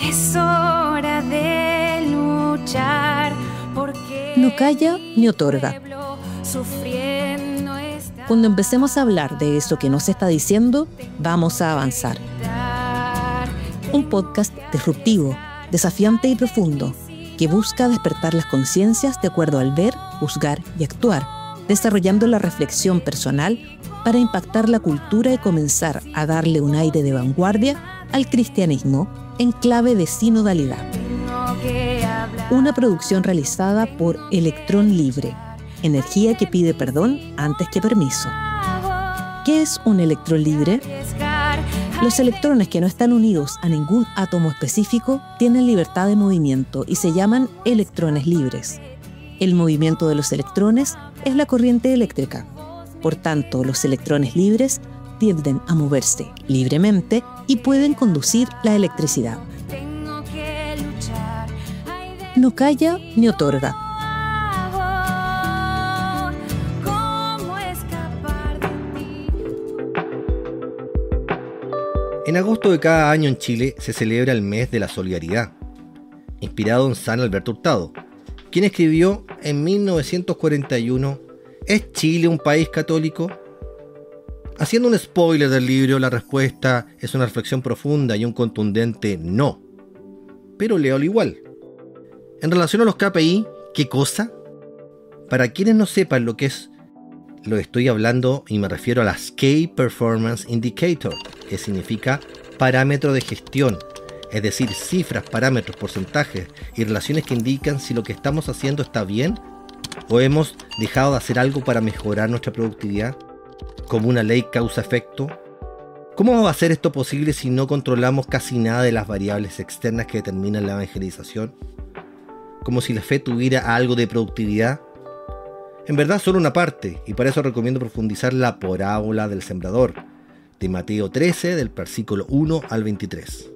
Es hora de luchar porque no calla ni otorga. Cuando empecemos a hablar de eso que nos está diciendo, vamos a avanzar. Un podcast disruptivo, desafiante y profundo, que busca despertar las conciencias de acuerdo al ver, juzgar y actuar, desarrollando la reflexión personal para impactar la cultura y comenzar a darle un aire de vanguardia al cristianismo en clave de sinodalidad. Una producción realizada por Electrón Libre, energía que pide perdón antes que permiso. ¿Qué es un electrón libre? Los electrones que no están unidos a ningún átomo específico tienen libertad de movimiento y se llaman electrones libres. El movimiento de los electrones es la corriente eléctrica. Por tanto, los electrones libres tienden a moverse libremente y pueden conducir la electricidad. No calla ni otorga. En agosto de cada año en Chile se celebra el mes de la solidaridad, inspirado en San Alberto Hurtado, quien escribió en 1941: ¿es Chile un país católico? Haciendo un spoiler del libro, la respuesta es una reflexión profunda y un contundente no. Pero léalo igual. En relación a los KPI, ¿qué cosa? Para quienes no sepan lo que es, lo estoy hablando y me refiero a las Key Performance Indicator, que significa parámetro de gestión, es decir, cifras, parámetros, porcentajes y relaciones que indican si lo que estamos haciendo está bien o hemos dejado de hacer algo para mejorar nuestra productividad, como una ley causa-efecto. ¿Cómo va a ser esto posible si no controlamos casi nada de las variables externas que determinan la evangelización? Como si la fe tuviera algo de productividad. En verdad solo una parte, y para eso recomiendo profundizar la parábola del sembrador, de Mateo 13, del versículo 1 al 23.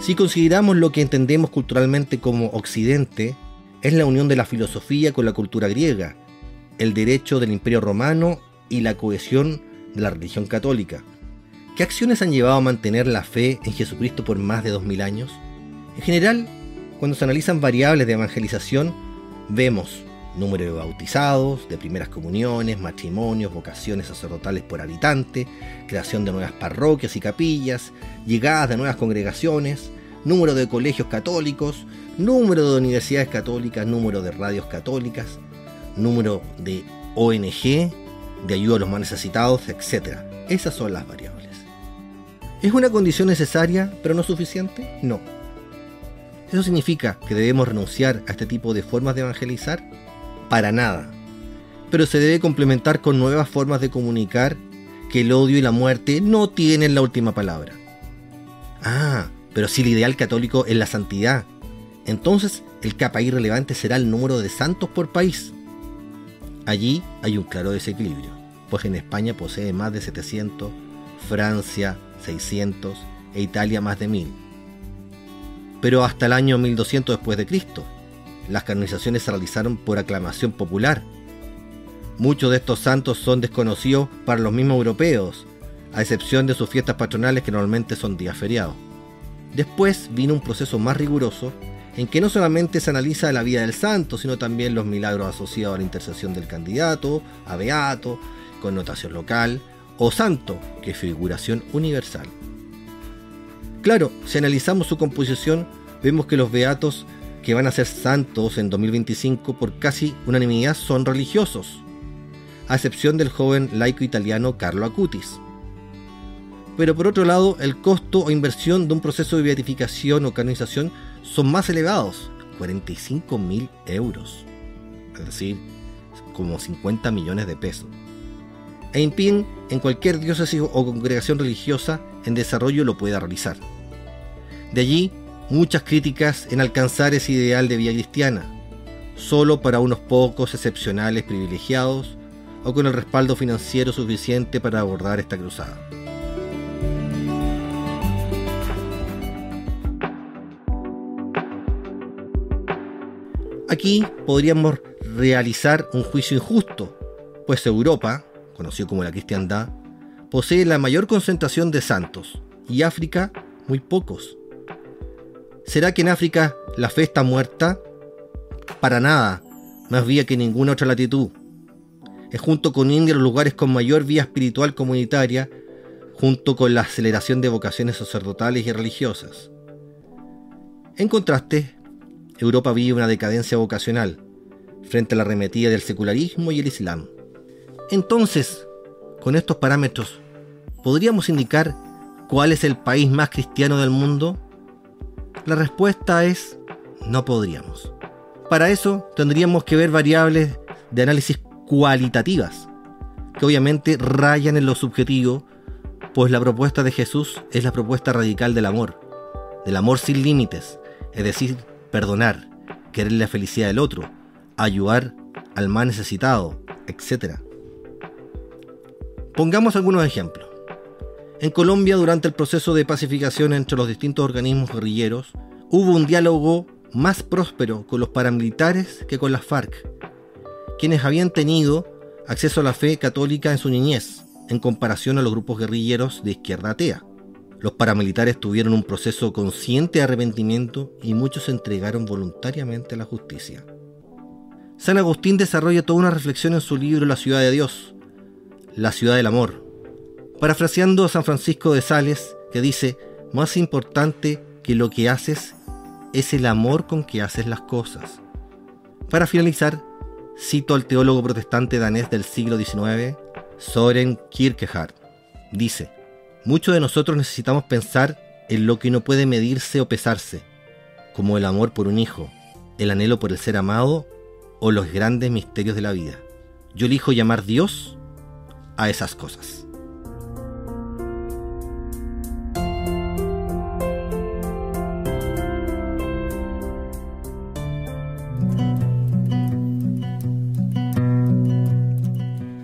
Si consideramos lo que entendemos culturalmente como Occidente, es la unión de la filosofía con la cultura griega, el derecho del Imperio Romano y la cohesión de la religión católica. ¿Qué acciones han llevado a mantener la fe en Jesucristo por más de 2000 años? En general, cuando se analizan variables de evangelización, vemos número de bautizados, de primeras comuniones, matrimonios, vocaciones sacerdotales por habitante, creación de nuevas parroquias y capillas, llegadas de nuevas congregaciones, número de colegios católicos, número de universidades católicas, número de radios católicas, número de ONG, de ayuda a los más necesitados, etc. Esas son las variables. ¿Es una condición necesaria, pero no suficiente? No. ¿Eso significa que debemos renunciar a este tipo de formas de evangelizar? Para nada. Pero se debe complementar con nuevas formas de comunicar que el odio y la muerte no tienen la última palabra. Pero si el ideal católico es la santidad, entonces el KPI relevante será el número de santos por país. Allí hay un claro desequilibrio, pues en España posee más de 700, Francia 600 e Italia más de 1000. Pero hasta el año 1200 después de Cristo, las canonizaciones se realizaron por aclamación popular. Muchos de estos santos son desconocidos para los mismos europeos, a excepción de sus fiestas patronales que normalmente son días feriados. Después vino un proceso más riguroso en que no solamente se analiza la vida del santo, sino también los milagros asociados a la intercesión del candidato, a beato, connotación local, o santo, que es figuración universal. Claro, si analizamos su composición, vemos que los beatos que van a ser santos en 2025 por casi unanimidad son religiosos, a excepción del joven laico italiano Carlo Acutis. Pero por otro lado, el costo o inversión de un proceso de beatificación o canonización son más elevados, 45.000 euros, es decir, como 50 millones de pesos. E impiden en cualquier diócesis o congregación religiosa en desarrollo lo pueda realizar. De allí, muchas críticas en alcanzar ese ideal de vida cristiana, solo para unos pocos excepcionales privilegiados o con el respaldo financiero suficiente para abordar esta cruzada. Aquí podríamos realizar un juicio injusto, pues Europa, conocido como la cristiandad, posee la mayor concentración de santos, y África muy pocos. ¿Será que en África la fe está muerta? Para nada, más vía que en ninguna otra latitud. Es junto con India los lugares con mayor vía espiritual comunitaria, junto con la aceleración de vocaciones sacerdotales y religiosas. En contraste, Europa vive una decadencia vocacional frente a la arremetida del secularismo y el Islam. Entonces, con estos parámetros, ¿podríamos indicar cuál es el país más cristiano del mundo? La respuesta es: no podríamos. Para eso tendríamos que ver variables de análisis cualitativas, que obviamente rayan en lo subjetivo, pues la propuesta de Jesús es la propuesta radical del amor sin límites, es decir, perdonar, querer la felicidad del otro, ayudar al más necesitado, etc. Pongamos algunos ejemplos. En Colombia, durante el proceso de pacificación entre los distintos organismos guerrilleros, hubo un diálogo más próspero con los paramilitares que con las FARC, quienes habían tenido acceso a la fe católica en su niñez, en comparación a los grupos guerrilleros de izquierda atea. Los paramilitares tuvieron un proceso consciente de arrepentimiento y muchos se entregaron voluntariamente a la justicia. San Agustín desarrolla toda una reflexión en su libro La ciudad de Dios, la ciudad del amor, parafraseando a San Francisco de Sales, que dice: más importante que lo que haces es el amor con que haces las cosas. Para finalizar, cito al teólogo protestante danés del siglo XIX, Søren Kierkegaard. Dice: muchos de nosotros necesitamos pensar en lo que no puede medirse o pesarse, como el amor por un hijo, el anhelo por el ser amado o los grandes misterios de la vida. Yo elijo llamar Dios a esas cosas.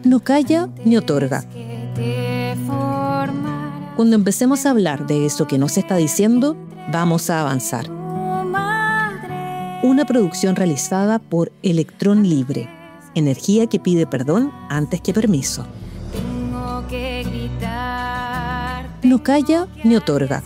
No calla ni otorga. Cuando empecemos a hablar de eso que nos está diciendo, vamos a avanzar. Una producción realizada por Electrón Libre, energía que pide perdón antes que permiso. No calla ni otorga.